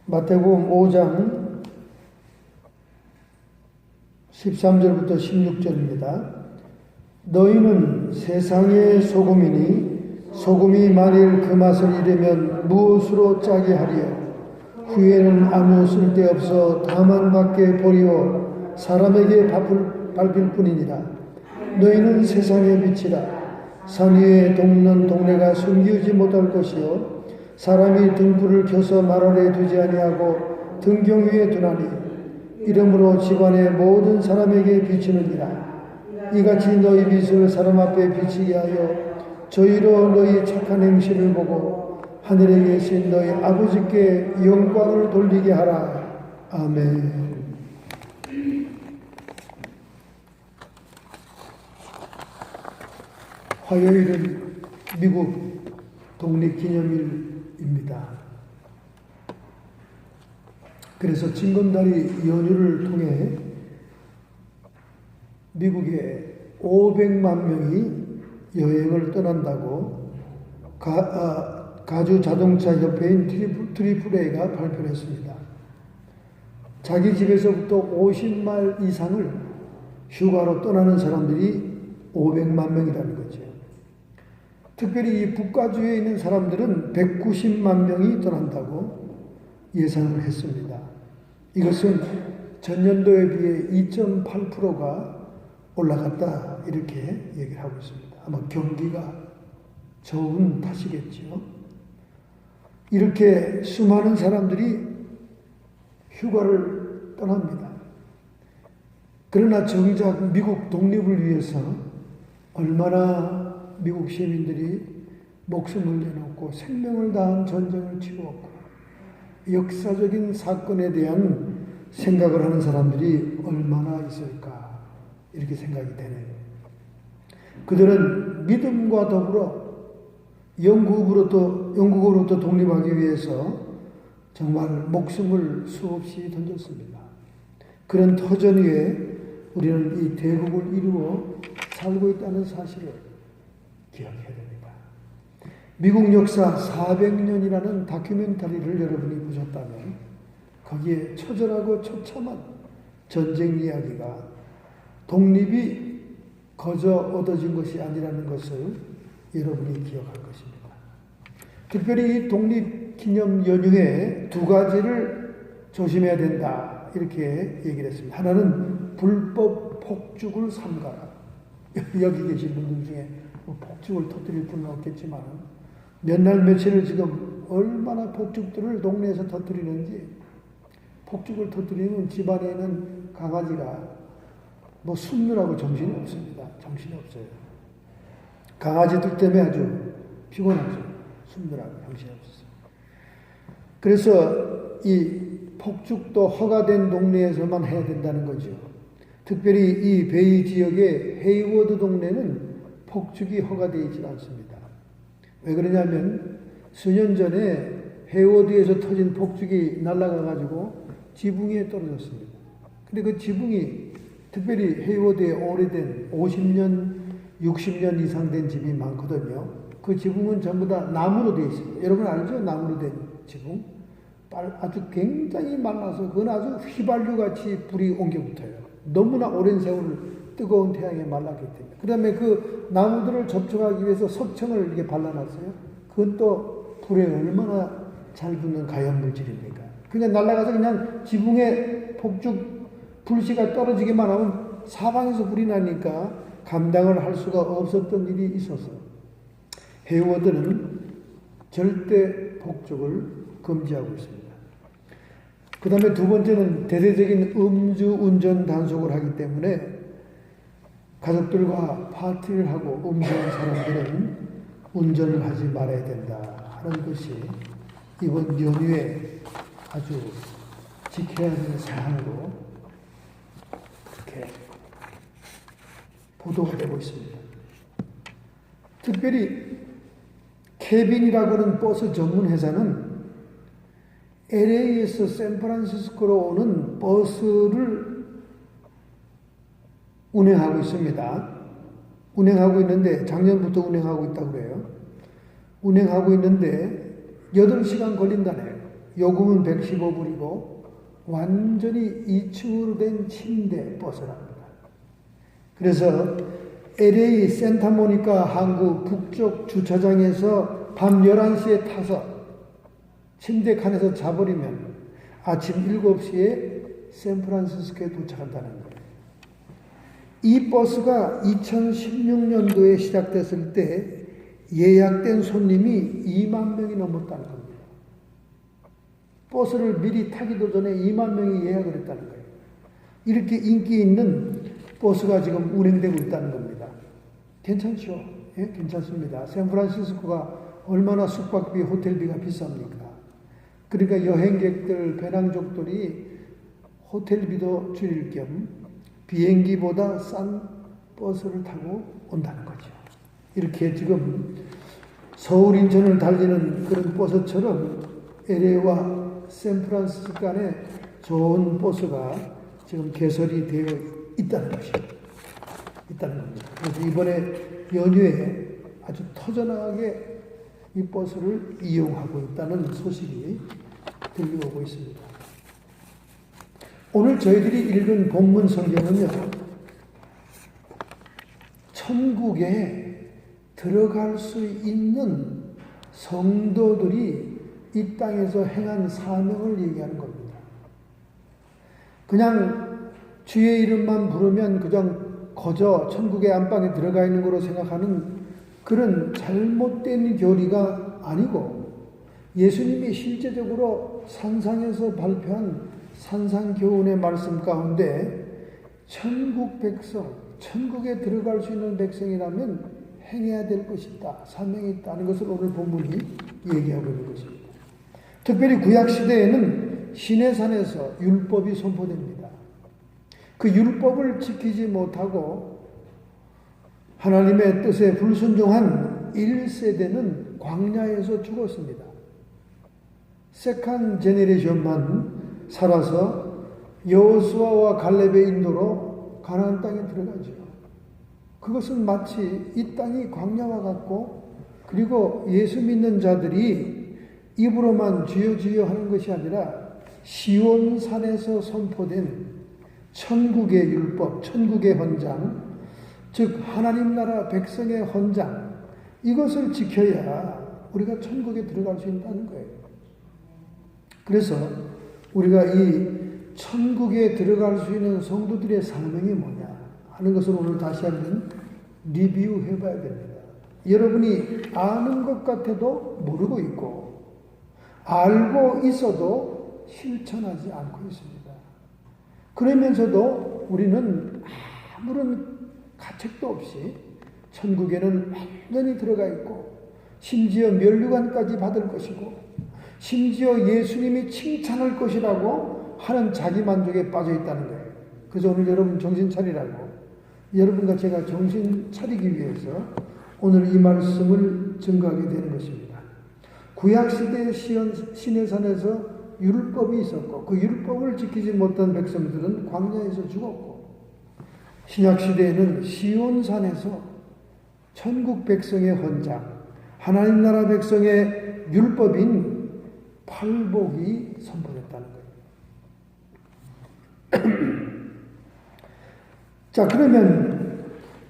마태복음 5장 13절부터 16절입니다. 너희는 세상의 소금이니 소금이 만일 그 맛을 잃으면 무엇으로 짜게 하리요? 후에는 아무 쓸데없어 다만 밖에 버리워 사람에게 밟힐 뿐이니라. 너희는 세상의 빛이라. 산 위에 돕는 동네가 숨기우지 못할 것이요 사람이 등불을 켜서 말 아래 두지 아니하고 등경 위에 두나니 이러므로 집안의 모든 사람에게 비추느니라. 이같이 너희 빛을 사람 앞에 비치게 하여 저희로 너희 착한 행실을 보고 하늘에 계신 너희 아버지께 영광을 돌리게 하라. 아멘. 화요일은 미국 독립기념일입니다. 그래서 징검다리 연휴를 통해 미국에 500만 명이 여행을 떠난다고 가주 자동차 협회인 트리플A가 발표를 했습니다. 자기 집에서부터 50마일 이상을 휴가로 떠나는 사람들이 500만 명이라는 거죠. 특별히 이 북가주에 있는 사람들은 190만 명이 떠난다고 예상을 했습니다. 이것은 전년도에 비해 2.8%가 올라갔다 이렇게 얘기를 하고 있습니다. 아마 경기가 좋은 탓이겠죠. 이렇게 수많은 사람들이 휴가를 떠납니다. 그러나 정작 미국 독립을 위해서 얼마나 미국 시민들이 목숨을 내놓고 생명을 다한 전쟁을 치루었고 역사적인 사건에 대한 생각을 하는 사람들이 얼마나 있을까 이렇게 생각이 되네요. 그들은 믿음과 더불어 영국으로부터 독립하기 위해서 정말 목숨을 수없이 던졌습니다. 그런 터전 위에 우리는 이 대국을 이루어 살고 있다는 사실을 기억해야 됩니다. 미국 역사 400년이라는 다큐멘터리를 여러분이 보셨다면 거기에 처절하고 처참한 전쟁 이야기가 독립이 거저 얻어진 것이 아니라는 것을 여러분이 기억할 것입니다. 특별히 이 독립기념 연휴에 두 가지를 조심해야 된다 이렇게 얘기를 했습니다. 하나는 불법 폭죽을 삼가라. 여기 계신 분들 중에 폭죽을 터뜨릴 분은 없겠지만 몇 날 며칠을 지금 얼마나 폭죽들을 동네에서 터뜨리는지 폭죽을 터뜨리는 집안에 있는 강아지가 숨느라고 정신이 없습니다. 정신이 없어요. 강아지들 때문에 아주 피곤하죠. 숨느라고 정신이 없어요. 그래서 이 폭죽도 허가된 동네에서만 해야 된다는 거죠. 특별히 이 베이 지역의 헤이워드 동네는 폭죽이 허가되어 있지 않습니다. 왜 그러냐면 수년 전에 헤이워드에서 터진 폭죽이 날아가가지고 지붕에 떨어졌습니다. 근데 그 지붕이 특별히 헤이워드에 오래된 50년, 60년 이상 된 집이 많거든요. 그 지붕은 전부 다 나무로 되어 있습니다. 여러분 알죠? 나무로 된 지붕. 아주 굉장히 말라서 그건 아주 휘발유같이 불이 옮겨 붙어요. 너무나 오랜 세월 뜨거운 태양에 말랐기 때문에. 그 다음에 그 나무들을 접촉하기 위해서 석청을 이렇게 발라놨어요. 그건 또 불에 얼마나 잘 붙는 가연물질입니까? 그냥 날아가서 그냥 지붕에 폭죽 불씨가 떨어지기만 하면 사방에서 불이 나니까 감당을 할 수가 없었던 일이 있어서 헤이워드는 절대 폭죽을 금지하고 있습니다. 그 다음에 두 번째는 대대적인 음주운전 단속을 하기 때문에 가족들과 파티를 하고 음주한 사람들은 운전을 하지 말아야 된다 하는 것이 이번 연휴에 아주 지켜야 하는 사항으로 그렇게 보도가 되고 있습니다. 특별히 케빈이라고 하는 버스 전문 회사는 LA에서 샌프란시스코로 오는 버스를 운행하고 있습니다. 운행하고 있는데 작년부터 운행하고 있다고 그래요. 운행하고 있는데 8시간 걸린다네요. 요금은 115불이고 완전히 2층으로 된 침대 버스랍니다. 그래서 LA 센타모니카 항구 북쪽 주차장에서 밤 11시에 타서 침대 칸에서 자버리면 아침 7시에 샌프란시스코에 도착한다는 거예요. 이 버스가 2016년도에 시작됐을 때 예약된 손님이 2만 명이 넘었다는 겁니다. 버스를 미리 타기도 전에 2만 명이 예약을 했다는 거예요. 이렇게 인기 있는 버스가 지금 운행되고 있다는 겁니다. 괜찮죠? 예, 괜찮습니다. 샌프란시스코가 얼마나 숙박비, 호텔비가 비쌉니까? 그러니까 여행객들, 배낭족들이 호텔비도 줄일 겸 비행기보다 싼 버스를 타고 온다는 거죠. 이렇게 지금 서울, 인천을 달리는 그런 버스처럼 LA와 샌프란시스코 간에 좋은 버스가 지금 개설이 되어 있다는 것이죠. 있다는 겁니다. 그래서 이번에 연휴에 아주 터져나가게 이 버스를 이용하고 있다는 소식이 들려오고 있습니다. 오늘 저희들이 읽은 본문 성경은요, 천국에 들어갈 수 있는 성도들이 이 땅에서 행한 사명을 얘기하는 겁니다. 그냥 주의 이름만 부르면 그냥 거저 천국의 안방에 들어가 있는 거로 생각하는 그런 잘못된 교리가 아니고 예수님이 실제적으로 산상에서 발표한 산상교훈의 말씀 가운데 천국 백성, 천국에 들어갈 수 있는 백성이라면 행해야 될 것이 있다, 사명이 있다는 것을 오늘 본문이 얘기하고 있는 것입니다. 특별히 구약시대에는 시내산에서 율법이 선포됩니다. 그 율법을 지키지 못하고 하나님의 뜻에 불순종한 1세대는 광야에서 죽었습니다. 세컨 제네레이션만 살아서 여호수아와 갈렙의 인도로 가나안 땅에 들어가죠. 그것은 마치 이 땅이 광야와 같고, 그리고 예수 믿는 자들이 입으로만 주여 주여 하는 것이 아니라 시온산에서 선포된 천국의 율법, 천국의 헌장, 즉 하나님 나라 백성의 헌장, 이것을 지켜야 우리가 천국에 들어갈 수 있다는 거예요. 그래서 우리가 이 천국에 들어갈 수 있는 성도들의 사명이 뭐냐 하는 것을 오늘 다시 한번 리뷰해 봐야 됩니다. 여러분이 아는 것 같아도 모르고 있고, 알고 있어도 실천하지 않고 있습니다. 그러면서도 우리는 아무런 가책도 없이 천국에는 완전히 들어가 있고, 심지어 면류관까지 받을 것이고, 심지어 예수님이 칭찬할 것이라고 하는 자기만족에 빠져 있다는 거예요. 그래서 오늘 여러분 정신 차리라고, 여러분과 제가 정신 차리기 위해서 오늘 이 말씀을 증거하게 되는 것입니다. 구약시대의 시내산에서 율법이 있었고, 그 율법을 지키지 못한 백성들은 광야에서 죽었고, 신약시대에는 시온산에서 천국 백성의 헌장, 하나님 나라 백성의 율법인 팔복이 선포됐다는 거예요. 자, 그러면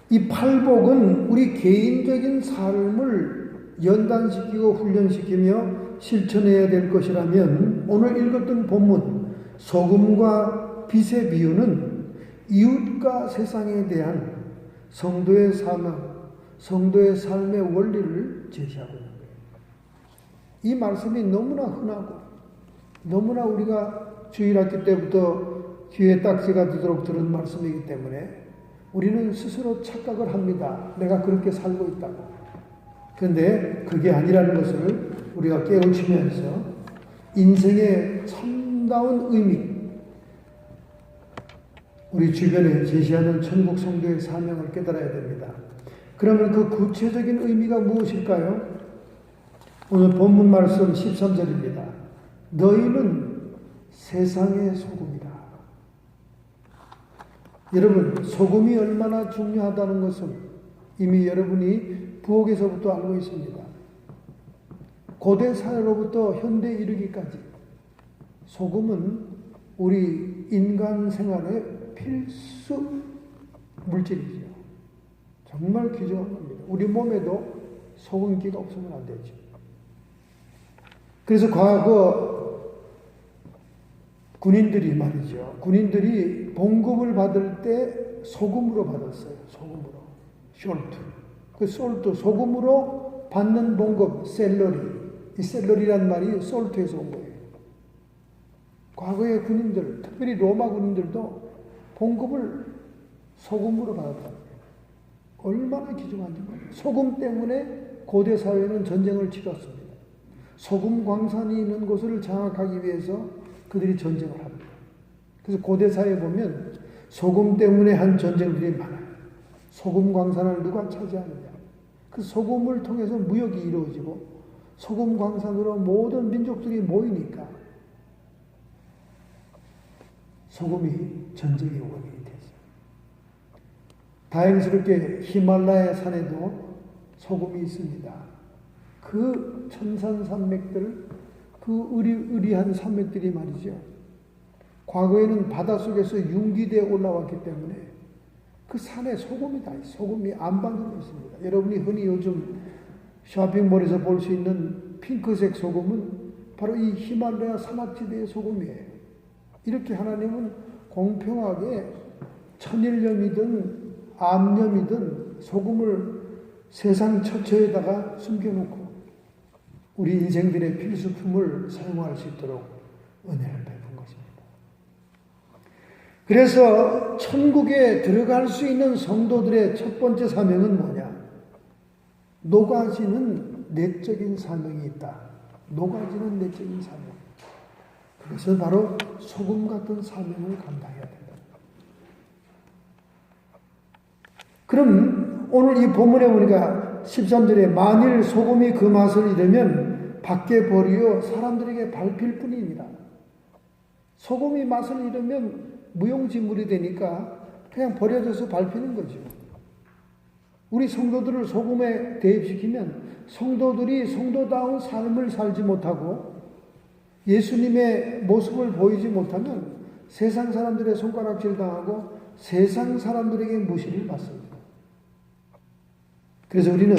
이 팔복은 우리 개인적인 삶을 연단시키고 훈련시키며 실천해야 될 것이라면, 오늘 읽었던 본문 소금과 빛의 비유는 이웃과 세상에 대한 성도의 사명, 성도의 삶의 원리를 제시하고 있는 거예요. 이 말씀이 너무나 흔하고 너무나 우리가 주일학기 때부터 귀에 딱지가 되도록 들은 말씀이기 때문에 우리는 스스로 착각을 합니다. 내가 그렇게 살고 있다고. 그런데 그게 아니라는 것을 우리가 깨우치면서 인생의 참다운 의미, 우리 주변에 제시하는 천국 성도의 사명을 깨달아야 됩니다. 그러면 그 구체적인 의미가 무엇일까요? 오늘 본문 말씀 13절입니다. 너희는 세상의 소금이다. 여러분, 소금이 얼마나 중요하다는 것은 이미 여러분이 부엌에서부터 알고 있습니다. 고대 사회로부터 현대에 이르기까지 소금은 우리 인간 생활의 필수 물질이죠. 정말 귀중한 겁니다. 우리 몸에도 소금기가 없으면 안 되죠. 그래서 과거 군인들이 말이죠. 군인들이 봉급을 받을 때 소금으로 받았어요. 소금으로. 숄트. 그 솔트, 소금으로 받는 봉급, 셀러리. 이 셀러리란 말이 솔트에서 온 거예요. 과거의 군인들, 특별히 로마 군인들도 봉급을 소금으로 받았다. 얼마나 귀중한지 몰라요. 소금 때문에 고대 사회는 전쟁을 치렀습니다. 소금 광산이 있는 곳을 장악하기 위해서 그들이 전쟁을 합니다. 그래서 고대 사회에 보면 소금 때문에 한 전쟁들이 많아요. 소금 광산을 누가 차지하느냐. 그 소금을 통해서 무역이 이루어지고 소금 광산으로 모든 민족들이 모이니까 소금이 전쟁의 원인이 됐어요. 다행스럽게 히말라야 산에도 소금이 있습니다. 그 천산산맥들, 그 의리한 산맥들이 말이죠. 과거에는 바닷속에서 융기대에 올라왔기 때문에 그 산에 소금이 다 있어요. 소금이 안방에 있습니다. 여러분이 흔히 요즘 쇼핑몰에서 볼 수 있는 핑크색 소금은 바로 이 히말라야 산악지대의 소금이에요. 이렇게 하나님은 공평하게 천일염이든 암염이든 소금을 세상 처처에다가 숨겨놓고 우리 인생들의 필수품을 사용할 수 있도록 은혜를 베푼 것입니다. 그래서 천국에 들어갈 수 있는 성도들의 첫 번째 사명은 뭐냐? 녹아지는 내적인 사명이 있다. 녹아지는 내적인 사명. 그것은 바로 소금 같은 사명을 감당해야 된다. 그럼 오늘 이 본문에 보니까 13절에 만일 소금이 그 맛을 잃으면 밖에 버리어 사람들에게 밟힐 뿐입니다. 소금이 맛을 잃으면 무용지물이 되니까 그냥 버려져서 밟히는 거죠. 우리 성도들을 소금에 대입시키면 성도들이 성도다운 삶을 살지 못하고 예수님의 모습을 보이지 못하면 세상 사람들의 손가락질 당하고 세상 사람들에게 무시를 받습니다. 그래서 우리는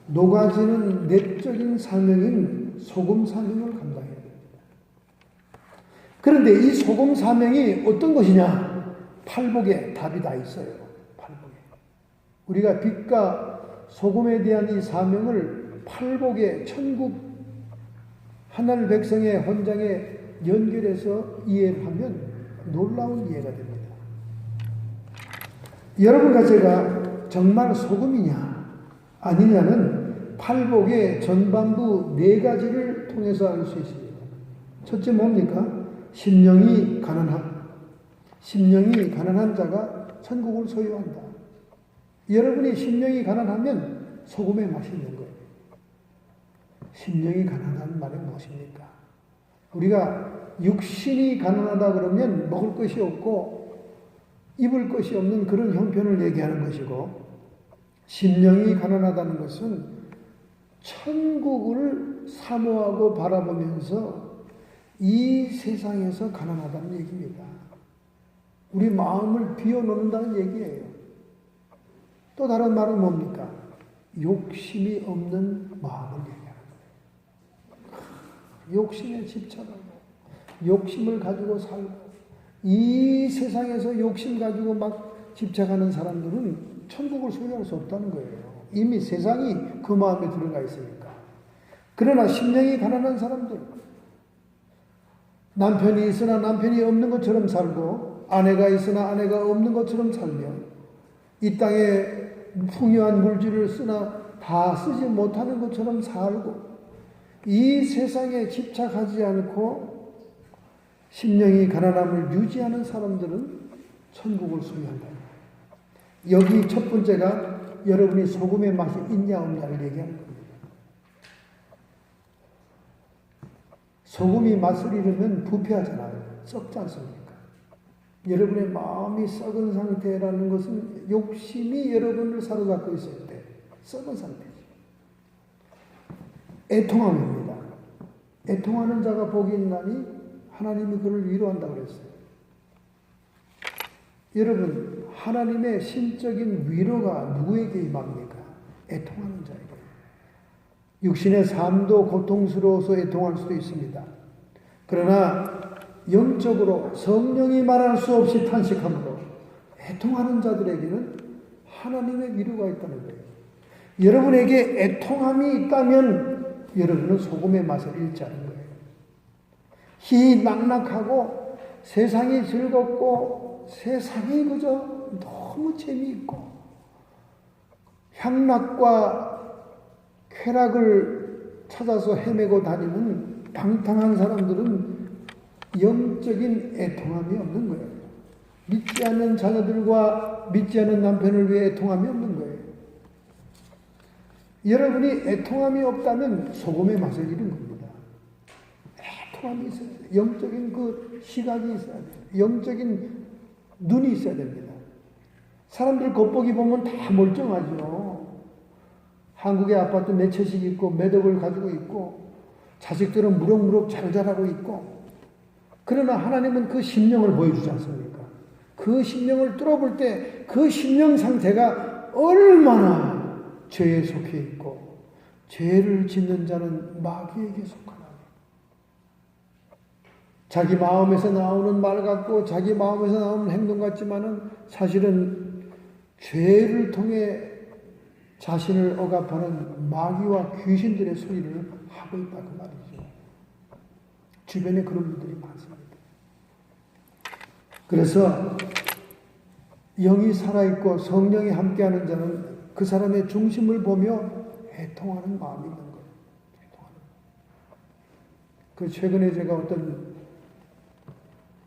녹아지는 내적인 사명인 소금 사명을 감당해야 됩니다. 그런데 이 소금 사명이 어떤 것이냐? 팔복에 답이 다 있어요. 팔복에. 우리가 빛과 소금에 대한 이 사명을 팔복에 천국 하늘 백성의 헌장에 연결해서 이해를 하면 놀라운 이해가 됩니다. 여러분과 제가 정말 소금이냐 아니냐는 팔복의 전반부 4가지를 통해서 알 수 있습니다. 첫째 뭡니까? 심령이 가난함. 심령이 가난한 자가 천국을 소유한다. 여러분이 심령이 가난하면 소금의 맛이 있는 거예요. 심령이 가난한 말이 무엇입니까? 우리가 육신이 가난하다 그러면 먹을 것이 없고 입을 것이 없는 그런 형편을 얘기하는 것이고, 심령이 가난하다는 것은 천국을 사모하고 바라보면서 이 세상에서 가난하다는 얘기입니다. 우리 마음을 비워놓는다는 얘기예요. 또 다른 말은 뭡니까? 욕심이 없는 마음을 얘기하는 거예요. 욕심에 집착하고 욕심을 가지고 살고 이 세상에서 욕심 가지고 막 집착하는 사람들은 천국을 소유할 수 없다는 거예요. 이미 세상이 그 마음에 들어가 있으니까. 그러나 심령이 가난한 사람들, 남편이 있으나 남편이 없는 것처럼 살고 아내가 있으나 아내가 없는 것처럼 살며 이 땅에 풍요한 물질을 쓰나 다 쓰지 못하는 것처럼 살고 이 세상에 집착하지 않고 심령이 가난함을 유지하는 사람들은 천국을 소유한다. 여기 첫 번째가 여러분이 소금의 맛이 있냐 없냐를 얘기하는 겁니다. 소금이 맛을 잃으면 부패하잖아요. 썩지 않습니까? 여러분의 마음이 썩은 상태라는 것은 욕심이 여러분을 사로잡고 있을 때 썩은 상태죠. 애통함입니다. 애통하는 자가 복이 있나니 하나님이 그를 위로한다고 그랬어요. 여러분, 하나님의 신적인 위로가 누구에게 임합니까? 애통하는 자에게. 육신의 삶도 고통스러워서 애통할 수도 있습니다. 그러나 영적으로 성령이 말할 수 없이 탄식함으로 애통하는 자들에게는 하나님의 위로가 있다는 거예요. 여러분에게 애통함이 있다면 여러분은 소금의 맛을 잃지 않은 거예요. 희낙낙하고 세상이 즐겁고 세상이 그저 너무 재미있고 향락과 쾌락을 찾아서 헤매고 다니는 방탕한 사람들은 영적인 애통함이 없는 거예요. 믿지 않는 자녀들과 믿지 않는 남편을 위해 애통함이 없는 거예요. 여러분이 애통함이 없다면 소금의 맛을 잃은 겁니다. 애통함이 있어야 돼요. 영적인 그 시각이 있어야 돼요. 영적인 눈이 있어야 됩니다. 사람들 겉보기 보면 다 멀쩡하죠. 한국의 아파트 몇 채씩 있고 매덕을 가지고 있고 자식들은 무럭무럭 잘 자라고 있고, 그러나 하나님은 그 심령을 보여주지 않습니까? 그 심령을 뚫어볼 때 그 심령 상태가 얼마나 죄에 속해 있고 죄를 짓는 자는 마귀에게 속하나. 자기 마음에서 나오는 말 같고 자기 마음에서 나오는 행동 같지만은 사실은 죄를 통해 자신을 억압하는 마귀와 귀신들의 소리를 하고 있다 그 말이죠. 주변에 그런 분들이 많습니다. 그래서 영이 살아있고 성령이 함께하는 자는 그 사람의 중심을 보며 애통하는 마음이 있는 거예요. 애통하는. 그 최근에 제가 어떤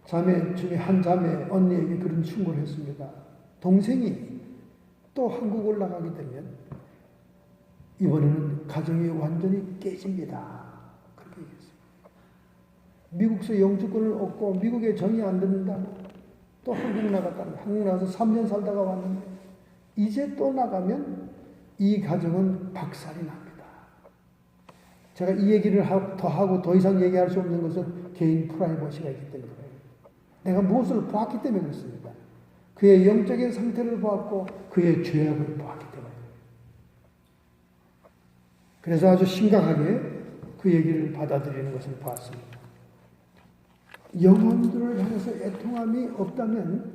자매 중에 한 자매 언니에게 그런 충고를 했습니다. 동생이 또 한국을 나가게 되면 이번에는 가정이 완전히 깨집니다. 그렇게 얘기했어요. 미국서 영주권을 얻고 미국에 정이 안 듣는다고 또 한국 나갔다. 한국 나가서 3년 살다가 왔는데 이제 또 나가면 이 가정은 박살이 납니다. 제가 이 얘기를 더 하고 더 이상 얘기할 수 없는 것은 개인 프라이버시가 있기 때문에 내가 무엇을 보았기 때문에 그렇습니다. 그의 영적인 상태를 보았고 그의 죄악을 보았기 때문에. 그래서 아주 심각하게 그 얘기를 받아들이는 것을 보았습니다. 영혼들을 향해서 애통함이 없다면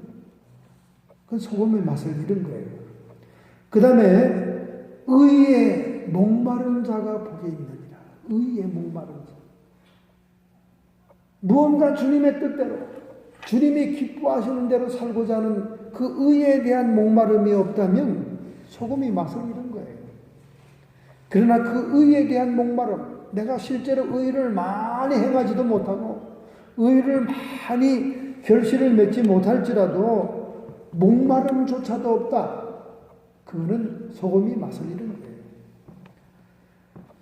그건 소금의 맛을 잃은 거예요. 그 다음에 의에 목마른 자가 복이 있느니라. 의에 목마른 자. 무언가 주님의 뜻대로 주님이 기뻐하시는 대로 살고자 하는 그 의에 대한 목마름이 없다면 소금이 맛을 잃은 거예요. 그러나 그 의에 대한 목마름, 내가 실제로 의를 많이 행하지도 못하고 의를 많이 결실을 맺지 못할지라도 목마름조차도 없다. 그거는 소금이 맛을 잃은 거예요.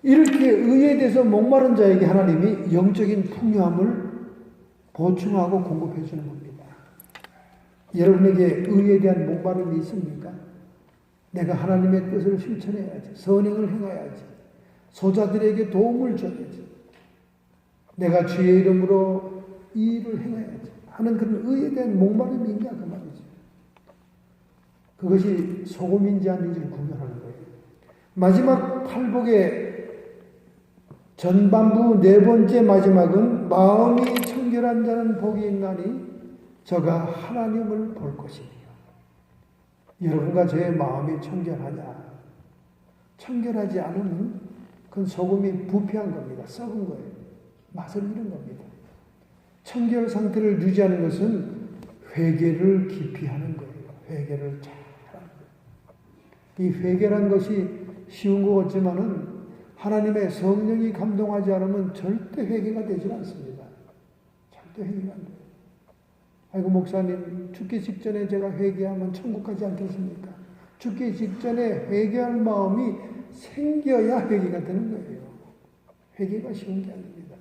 이렇게 의에 대해서 목마른 자에게 하나님이 영적인 풍요함을 보충하고 공급해 주는 겁니다. 여러분에게 의에 대한 목마름이 있습니까? 내가 하나님의 뜻을 실천해야지. 선행을 행해야지. 소자들에게 도움을 줘야지. 내가 주의 이름으로 이 일을 행해야지 하는 그런 의에 대한 목마름이 있냐 그 말이죠. 그것이 소금인지 아닌지를 구별하는 거예요. 마지막 팔복의 전반부 네 번째 마지막은 마음이 청결한 자는 복이 있나니 저가 하나님을 볼 것이며. 여러분과 저의 마음이 청결하냐? 청결하지 않으면 그건 소금이 부패한 겁니다. 썩은 거예요. 맛을 잃은 겁니다. 청결 상태를 유지하는 것은 회개를 깊이 하는 거예요. 회개를 잘 하는 거예요. 이 회개란 것이 쉬운 것 같지만은 하나님의 성령이 감동하지 않으면 절대 회개가 되지 않습니다. 절대 회개가 안 돼요. 아이고 목사님 죽기 직전에 제가 회개하면 천국 가지 않겠습니까? 죽기 직전에 회개할 마음이 생겨야 회개가 되는 거예요. 회개가 쉬운 게 아닙니다.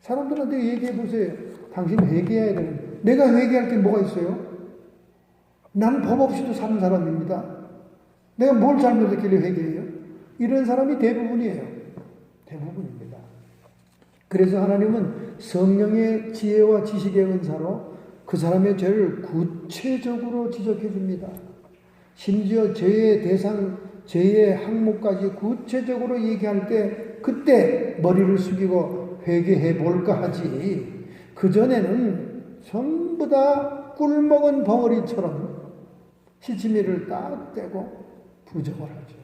사람들한테 얘기해 보세요. 당신 회개해야 되는. 내가 회개할 게 뭐가 있어요? 난 법 없이도 사는 사람입니다. 내가 뭘 잘못했길래 회개해요? 이런 사람이 대부분이에요. 대부분입니다. 그래서 하나님은 성령의 지혜와 지식의 은사로 그 사람의 죄를 구체적으로 지적해 줍니다. 심지어 죄의 대상, 죄의 항목까지 구체적으로 얘기할 때 그때 머리를 숙이고 회개해 볼까 하지, 그전에는 전부 다 꿀먹은 벙어리처럼 시치미를 딱 떼고 부정을 하죠.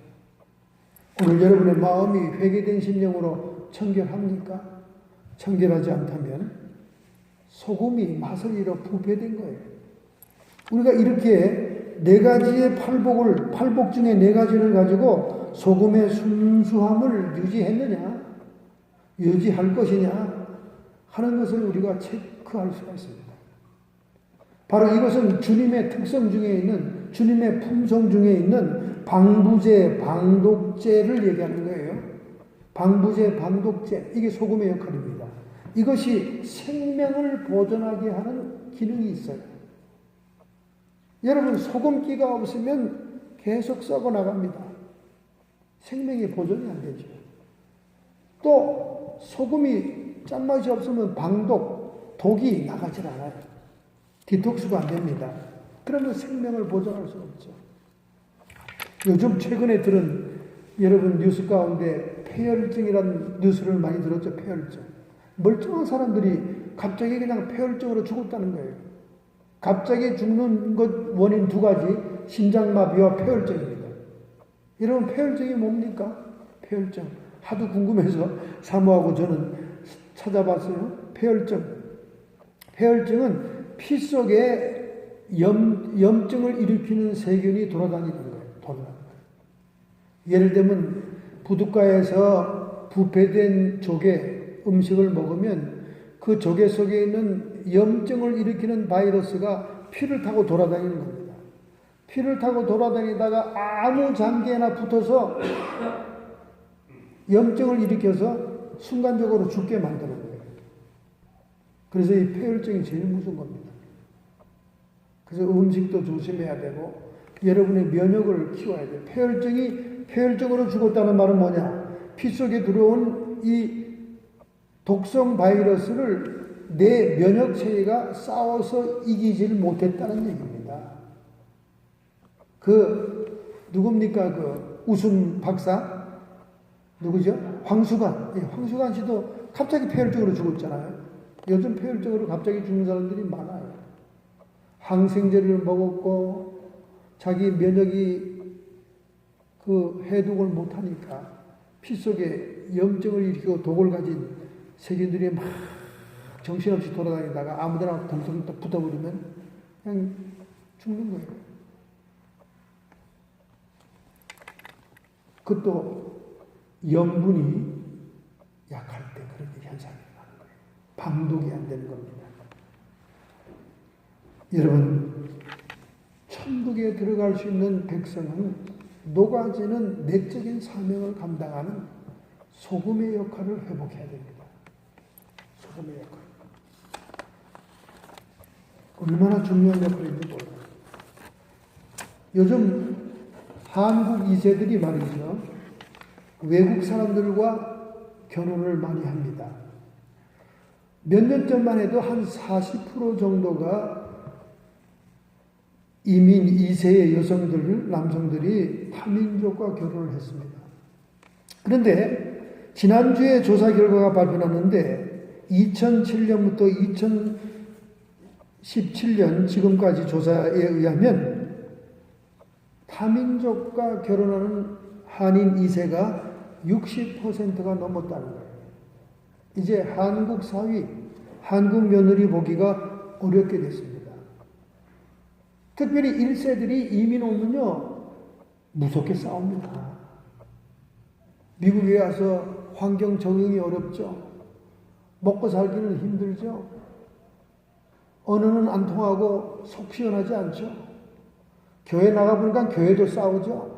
오늘 여러분의 마음이 회개된 심령으로 청결합니까? 청결하지 않다면 소금이 맛을 잃어 부패된 거예요. 우리가 이렇게 네 가지의 팔복 중에 네 가지를 가지고 소금의 순수함을 유지할 것이냐 하는 것을 우리가 체크할 수가 있습니다. 바로 이것은 주님의 특성 중에 있는, 주님의 품성 중에 있는 방부제, 방독제를 얘기하는 거예요. 방부제, 방독제, 이게 소금의 역할입니다. 이것이 생명을 보존하게 하는 기능이 있어요. 여러분, 소금기가 없으면 계속 썩어 나갑니다. 생명이 보존이 안 되죠. 또 소금이 짠맛이 없으면 독이 나가질 않아요. 디톡스가 안 됩니다. 그러면 생명을 보존할 수 없죠. 요즘 최근에 들은 여러분 뉴스 가운데 폐혈증이라는 뉴스를 많이 들었죠. 폐혈증. 멀쩡한 사람들이 갑자기 그냥 폐혈증으로 죽었다는 거예요. 갑자기 죽는 것 원인 두 가지, 심장마비와 폐혈증입니다. 여러분, 폐혈증이 뭡니까? 폐혈증. 하도 궁금해서 사모하고 저는 찾아봤어요. 폐혈증은 피 속에 염증을 일으키는 세균이 돌아다니는 거예요. 예를 들면 부둣가에서 부패된 조개 음식을 먹으면 그 조개 속에 있는 염증을 일으키는 바이러스가 피를 타고 돌아다니는 겁니다. 피를 타고 돌아다니다가 아무 장기에나 붙어서 염증을 일으켜서 순간적으로 죽게 만드는 거예요. 그래서 이 폐혈증이 제일 무서운 겁니다. 그래서 음식도 조심해야 되고 여러분의 면역을 키워야 돼요. 폐혈증으로 죽었다는 말은 뭐냐? 피 속에 들어온 이 독성 바이러스를 내 면역 체계가 싸워서 이기질 못했다는 얘기입니다. 누굽니까? 웃음 박사? 누구죠? 황수관. 황수관 씨도 갑자기 폐혈증으로 죽었잖아요. 요즘 폐혈증으로 갑자기 죽는 사람들이 많아요. 항생제를 먹었고 자기 면역이 해독을 못하니까 피 속에 염증을 일으키고 독을 가진 세균들이 막 정신없이 돌아다니다가 아무데나 덩텅 붙어버리면 그냥 죽는 거예요. 그것도 염분이 약할 때 그런 현상이 나는 거예요. 방독이 안 되는 겁니다. 여러분, 천국에 들어갈 수 있는 백성은 녹아지는 내적인 사명을 감당하는 소금의 역할을 회복해야 됩니다. 소금의 역할. 얼마나 중요한 역할인지 몰라요. 요즘 한국 2세들이 말이죠. 외국 사람들과 결혼을 많이 합니다. 몇 년 전만 해도 한 40% 정도가 이민 2세의 남성들이 타민족과 결혼을 했습니다. 그런데 지난주에 조사 결과가 발표났는데 2007년부터 2017년 지금까지 조사에 의하면 타민족과 결혼하는 한인 2세가 60%가 넘었다는 거예요. 이제 한국 사위, 한국 며느리 보기가 어렵게 됐습니다. 특별히 1세들이 이민 오면요, 무섭게 싸웁니다. 미국에 와서 환경 적응이 어렵죠. 먹고 살기는 힘들죠. 언어는 안 통하고 속 시원하지 않죠. 교회 나가보니까 교회도 싸우죠.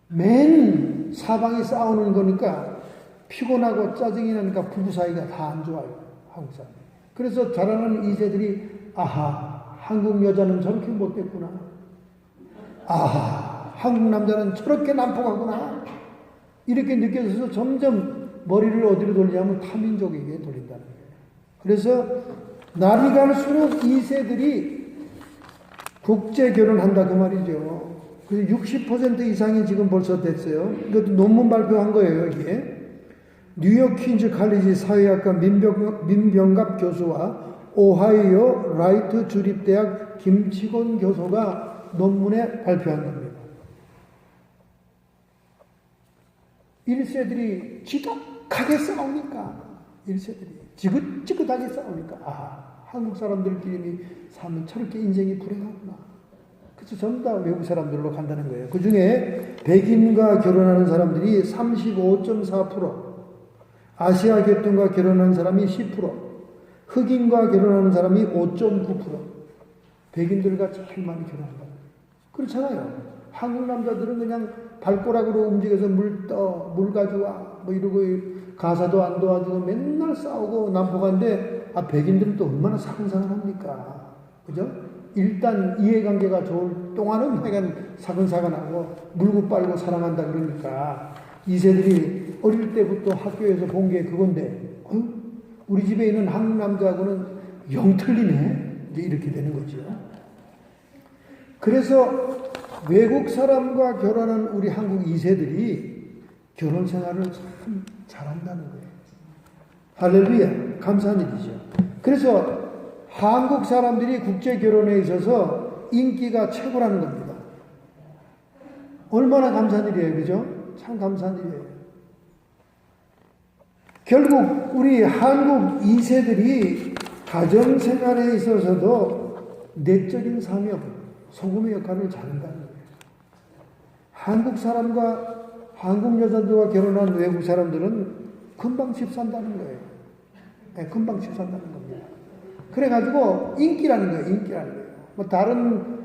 맨 사방이 싸우는 거니까 피곤하고 짜증이 나니까 부부 사이가 다 안 좋아요. 한국 사람. 그래서 자라는 2세들이 한국 여자는 저렇게 못됐구나. 한국 남자는 저렇게 난폭하구나. 이렇게 느껴져서 점점 머리를 어디로 돌리냐면 타민족에게 돌린다는 거예요. 그래서 날이 갈수록 2세들이 국제 결혼한다 그 말이죠. 그래서 60% 이상이 지금 벌써 됐어요. 이것도 논문 발표한 거예요, 여기에. 뉴욕 퀸즈 칼리지 사회학과 민병갑 교수와 오하이오 라이트 주립대학 김치곤 교수가 논문에 발표한 겁니다. 1세들이 지독하게 싸우니까, 1세들이 지긋지긋하게 싸우니까, 한국 사람들끼리 사면 저렇게 인생이 불행하구나. 그래서 전부 다 외국 사람들로 간다는 거예요. 그 중에 백인과 결혼하는 사람들이 35.4%, 아시아 계통과 결혼하는 사람이 10%, 흑인과 결혼하는 사람이 5.9%, 백인들과 제일 많이 결혼한다. 그렇잖아요. 한국 남자들은 그냥 발가락으로 움직여서 물 가져와, 뭐 이러고 가사도 안 도와주고 맨날 싸우고 난폭한데, 백인들은 또 얼마나 사근사근 합니까? 그죠? 일단 이해관계가 좋을 동안은 약간 사근사근하고 물고 빨고 사랑한다 그러니까, 2세들이 어릴 때부터 학교에서 본 게 그건데, 우리 집에 있는 한국 남자하고는 영 틀리네? 이제 이렇게 되는 거죠. 그래서 외국 사람과 결혼한 우리 한국 2세들이 결혼 생활을 참 잘한다는 거예요. 할렐루야. 감사한 일이죠. 그래서 한국 사람들이 국제 결혼에 있어서 인기가 최고라는 겁니다. 얼마나 감사한 일이에요. 그죠? 참 감사한 일이에요. 결국 우리 한국 2세들이 가정생활에 있어서도 내적인 사명, 소금의 역할을 잘한다는 거예요. 한국 사람과 한국 여자들과 결혼한 외국 사람들은 금방 집 산다는 거예요. 네, 금방 집 산다는 겁니다. 그래가지고 인기라는 거예요. 인기라는 거예요. 뭐 다른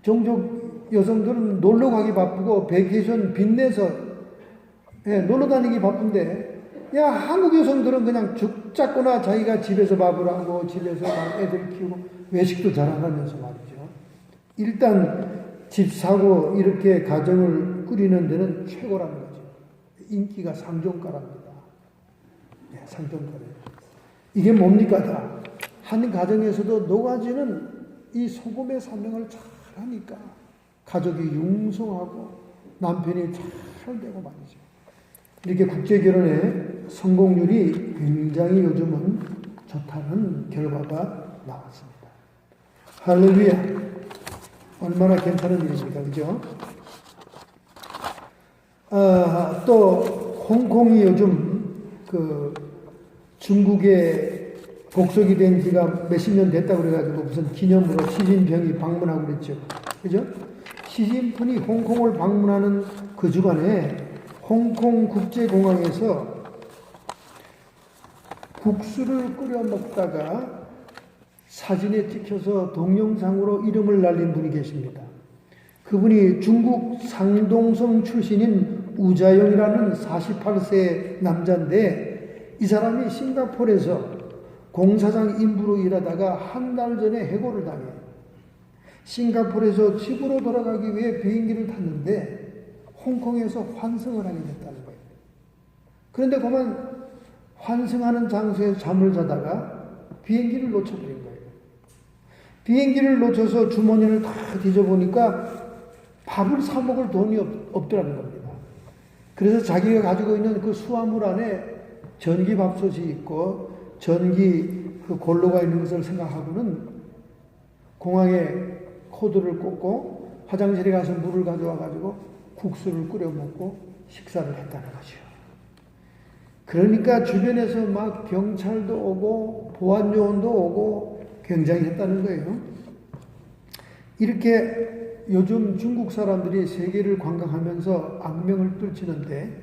종족 여성들은 놀러 가기 바쁘고 베이케이션 빚내서 놀러 다니기 바쁜데, 한국 여성들은 그냥 죽 잡거나 자기가 집에서 밥을 하고 집에서 애들 키우고 외식도 잘하면서 말이죠. 일단 집 사고 이렇게 가정을 꾸리는 데는 최고라는 거죠. 인기가 상종가랍니다. 네, 상종가래요. 이게 뭡니까 다? 한 가정에서도 노가지는 이 소금의 사명을 잘하니까 가족이 융성하고 남편이 잘 되고 말이죠. 이렇게 국제결혼의 성공률이 굉장히 요즘은 좋다는 결과가 나왔습니다. 할렐루야. 얼마나 괜찮은 일입니까? 그죠? 또 홍콩이 요즘 중국에 복속이 된 지가 몇십 년 됐다고 그래가지고 무슨 기념으로 시진핑이 방문하고 그랬죠. 그죠? 시진핑이 홍콩을 방문하는 그 주간에 홍콩 국제공항에서 국수를 끓여 먹다가 사진에 찍혀서 동영상으로 이름을 날린 분이 계십니다. 그분이 중국 상동성 출신인 우자용이라는 48세 남자인데, 이 사람이 싱가포르에서 공사장 인부로 일하다가 한 달 전에 해고를 당해요. 싱가포르에서 집으로 돌아가기 위해 비행기를 탔는데 홍콩에서 환승을 하게 됐다는 거예요. 그런데 그만 환승하는 장소에서 잠을 자다가 비행기를 놓쳐버린 거예요. 비행기를 놓쳐서 주머니를 다 뒤져보니까 밥을 사 먹을 돈이 없더라는 겁니다. 그래서 자기가 가지고 있는 그 수화물 안에 전기밥솥이 있고 전기 골로가 있는 것을 생각하고는 공항에 코드를 꽂고 화장실에 가서 물을 가져와 가지고 국수를 끓여 먹고 식사를 했다는 거죠. 그러니까 주변에서 막 경찰도 오고 보안요원도 오고 굉장히 했다는 거예요. 이렇게 요즘 중국 사람들이 세계를 관광하면서 악명을 떨치는데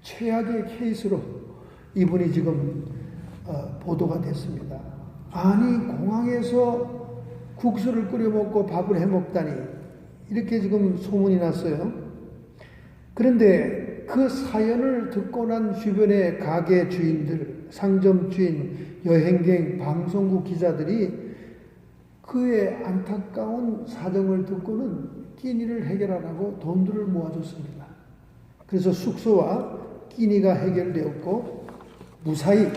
최악의 케이스로 이분이 지금 보도가 됐습니다. 아니, 공항에서 국수를 끓여 먹고 밥을 해 먹다니, 이렇게 지금 소문이 났어요. 그런데 그 사연을 듣고 난 주변의 가게 주인들, 상점 주인, 여행객, 방송국 기자들이 그의 안타까운 사정을 듣고는 끼니를 해결하라고 돈들을 모아줬습니다. 그래서 숙소와 끼니가 해결되었고 무사히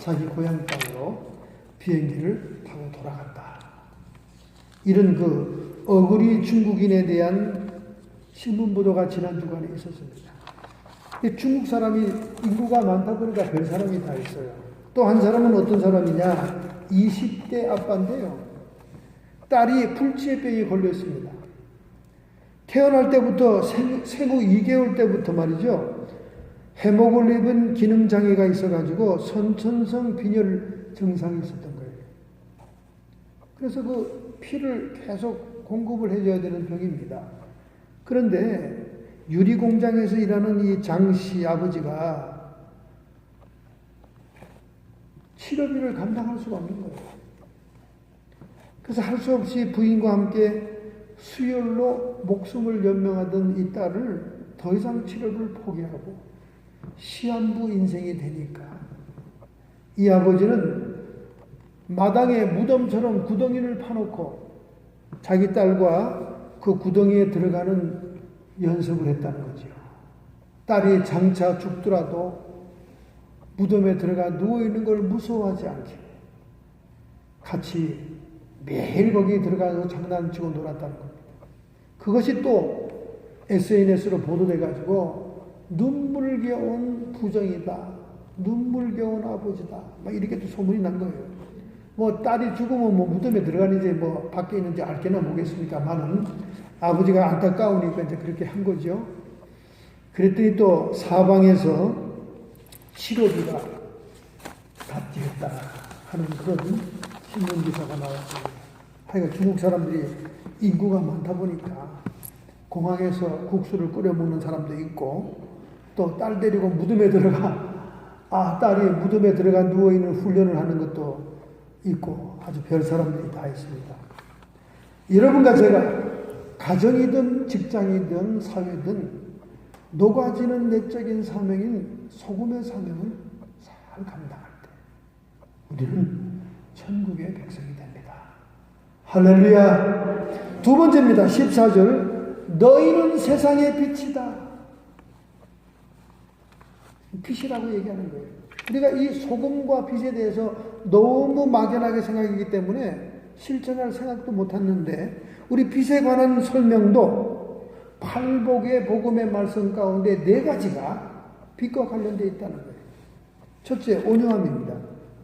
자기 고향 땅으로 비행기를 타고 돌아갔다. 이런 그 어구리 중국인에 대한 신문 보도가 지난 주간에 있었습니다. 중국 사람이 인구가 많다 보니까 별 사람이 다 있어요. 또 한 사람은 어떤 사람이냐? 20대 아빠인데요. 딸이 불치병에 걸려 있습니다. 태어날 때부터 생후 2개월 때부터 말이죠. 헤모글로빈 기능 장애가 있어가지고 선천성 빈혈 증상이 있었던 거예요. 그래서 그 피를 계속 공급을 해줘야 되는 병입니다. 그런데 유리 공장에서 일하는 이 장씨 아버지가 치료비를 감당할 수가 없는 거예요. 그래서 할 수 없이 부인과 함께 수혈로 목숨을 연명하던 이 딸을 더 이상 치료를 포기하고 시한부 인생이 되니까 이 아버지는 마당에 무덤처럼 구덩이를 파놓고 자기 딸과 그 구덩이에 들어가는 연습을 했다는 거죠. 딸이 장차 죽더라도 무덤에 들어가 누워있는 걸 무서워하지 않게 같이 매일 거기에 들어가서 장난치고 놀았다는 겁니다. 그것이 또 SNS로 보도돼가지고 눈물겨운 부정이다. 눈물겨운 아버지다. 막 이렇게 또 소문이 난 거예요. 뭐 딸이 죽으면 뭐 무덤에 들어가는지 뭐 밖에 있는지 알게나 뭐겠습니까만은 아버지가 안타까우니까 이제 그렇게 한 거죠. 그랬더니 또 사방에서 치료비가 다 뛰었다 하는 그런 신문 기사가 나왔습니다. 하여간 중국 사람들이 인구가 많다 보니까 공항에서 국수를 끓여 먹는 사람도 있고 또 딸 데리고 무덤에 들어가 딸이 무덤에 들어가 누워있는 훈련을 하는 것도 있고 아주 별 사람들이 다 있습니다. 여러분과 제가 가정이든 직장이든 사회든 녹아지는 내적인 사명인 소금의 사명을 잘 감당할 때 우리는 천국의 백성이 됩니다. 할렐루야. 두 번째입니다. 14절 너희는 세상의 빛이다. 빛이라고 얘기하는 거예요. 우리가 이 소금과 빛에 대해서 너무 막연하게 생각하기 때문에 실천할 생각도 못했는데 우리 빛에 관한 설명도 팔복의 복음의 말씀 가운데 4가지가 빛과 관련되어 있다는 거예요. 첫째, 온유함입니다.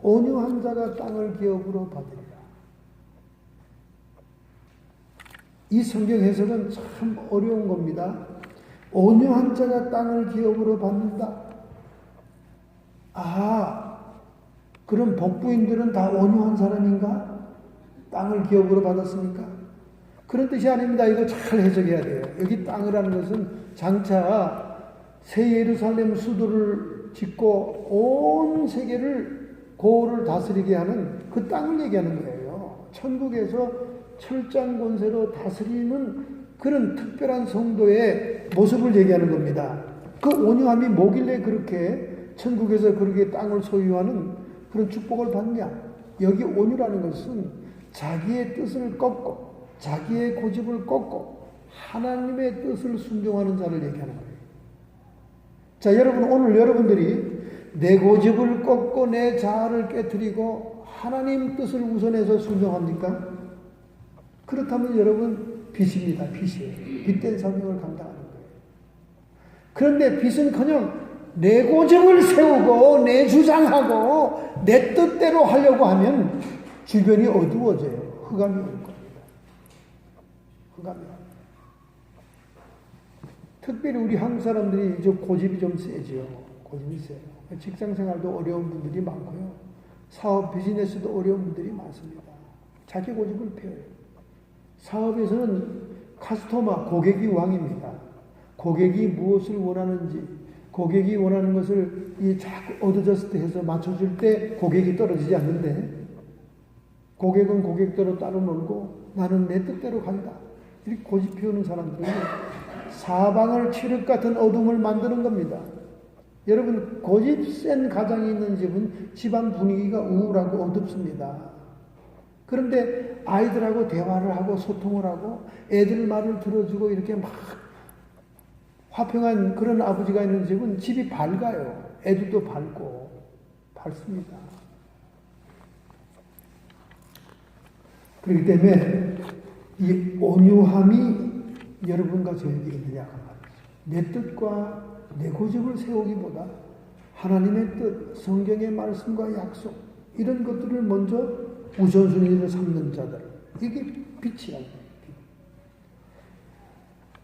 온유한 자가 땅을 기업으로 받으리라. 이 성경 해석은 참 어려운 겁니다. 온유한 자가 땅을 기업으로 받는다. 그럼 복부인들은 다 온유한 사람인가? 땅을 기업으로 받았습니까? 그런 뜻이 아닙니다. 이거 잘 해석해야 돼요. 여기 땅이라는 것은 장차 새 예루살렘 수도를 짓고 온 세계를 고을을 다스리게 하는 그 땅을 얘기하는 거예요. 천국에서 철장 권세로 다스리는 그런 특별한 성도의 모습을 얘기하는 겁니다. 그 온유함이 뭐길래 그렇게 천국에서 그렇게 땅을 소유하는 그런 축복을 받냐? 여기 온유라는 것은 자기의 뜻을 꺾고 자기의 고집을 꺾고 하나님의 뜻을 순종하는 자를 얘기하는 거예요. 자, 여러분 오늘 여러분들이 내 고집을 꺾고 내 자아를 깨트리고 하나님 뜻을 우선해서 순종합니까? 그렇다면 여러분 빛입니다. 빛이에요. 빛된 사명을 감당하는 거예요. 그런데 빛은커녕 내 고집을 세우고 내 주장하고 내 뜻대로 하려고 하면 주변이 어두워져요. 흑암이 올 겁니다. 흑암이. 특별히 우리 한국 사람들이 이제 고집이 좀 세죠. 고집이 세요. 직장 생활도 어려운 분들이 많고요. 사업 비즈니스도 어려운 분들이 많습니다. 자기 고집을 펴요. 사업에서는 카스토마, 고객이 왕입니다. 고객이 무엇을 원하는지 고객이 원하는 것을 자꾸 어드저스트 해서 맞춰줄 때 고객이 떨어지지 않는데 고객은 고객대로 따로 놀고 나는 내 뜻대로 간다. 이렇게 고집 피우는 사람들은 사방을 칠흑 같은 어둠을 만드는 겁니다. 여러분 고집 센 가정이 있는 집은 집안 분위기가 우울하고 어둡습니다. 그런데 아이들하고 대화를 하고 소통을 하고 애들 말을 들어주고 이렇게 막 화평한 그런 아버지가 있는 집은 집이 밝아요. 애들도 밝고 밝습니다. 그렇기 때문에 이 온유함이 여러분과 저에게 있느냐가 말이죠. 내 뜻과 내 고집을 세우기보다 하나님의 뜻, 성경의 말씀과 약속 이런 것들을 먼저 우선순위로 삼는 자들, 이게 빛이야.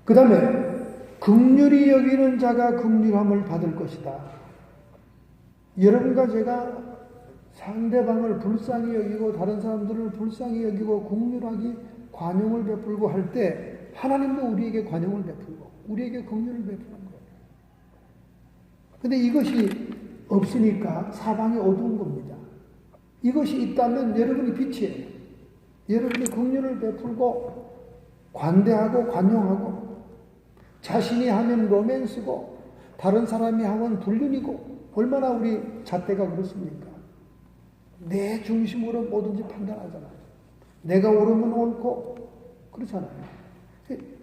그 다음에 긍휼히 여기는 자가 긍휼함을 받을 것이다. 여러분과 제가 상대방을 불쌍히 여기고 다른 사람들을 불쌍히 여기고 긍휼하게 관용을 베풀고 할 때 하나님도 우리에게 관용을 베풀고 우리에게 긍휼을 베푸는 거예요. 근데 이것이 없으니까 사방이 어두운 겁니다. 이것이 있다면 여러분이 빛이에요. 여러분이 긍휼을 베풀고 관대하고 관용하고 자신이 하면 로맨스고 다른 사람이 하면 불륜이고 얼마나 우리 잣대가 그렇습니까? 내 중심으로 뭐든지 판단하잖아요. 내가 옳으면 옳고 그렇잖아요.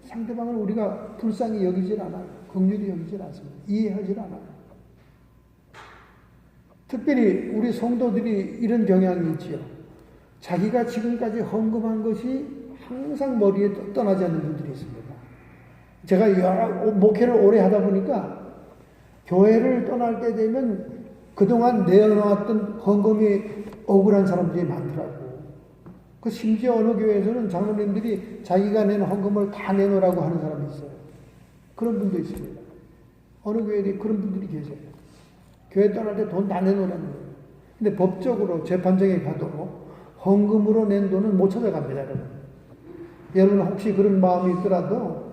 상대방을 우리가 불쌍히 여기질 않아요. 긍휼히 여기질 않습니다. 이해하질 않아요. 특별히 우리 성도들이 이런 경향이 있지요. 자기가 지금까지 헌금한 것이 항상 머리에 떠나지 않는 분들이 있습니다. 제가 목회를 오래 하다 보니까 교회를 떠날 때 되면 그동안 내어놓았던 헌금이 억울한 사람들이 많더라고. 그 심지어 어느 교회에서는 장로님들이 자기가 낸 헌금을 다 내놓으라고 하는 사람이 있어요. 그런 분도 있습니다. 어느 교회에 그런 분들이 계세요. 교회 떠날 때 돈 다 내놓으라는 거예요. 근데 법적으로 재판정에 가도 헌금으로 낸 돈은 못 찾아갑니다, 여러분. 여러분 혹시 그런 마음이 있더라도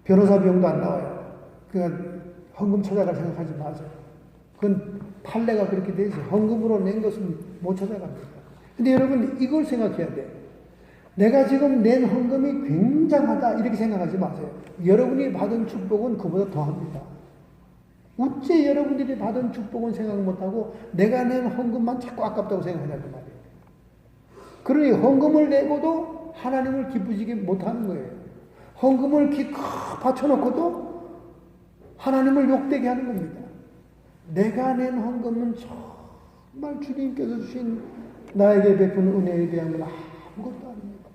변호사 비용도 안 나와요. 그러니까 헌금 찾아갈 생각하지 마세요. 그건 판례가 그렇게 돼 있어요. 헌금으로 낸 것은 못 찾아갑니다. 근데 여러분 이걸 생각해야 돼요. 내가 지금 낸 헌금이 굉장하다 이렇게 생각하지 마세요. 여러분이 받은 축복은 그보다 더합니다. 어째 여러분들이 받은 축복은 생각 못하고 내가 낸 헌금만 자꾸 아깝다고 생각하냐고 말이에요. 그러니 헌금을 내고도 하나님을 기쁘시게 못하는 거예요. 헌금을 기껏 바쳐놓고도 하나님을 욕되게 하는 겁니다. 내가 낸 헌금은 정말 주님께서 주신 나에게 베푼 은혜에 대한 건 아무것도 아닙니다.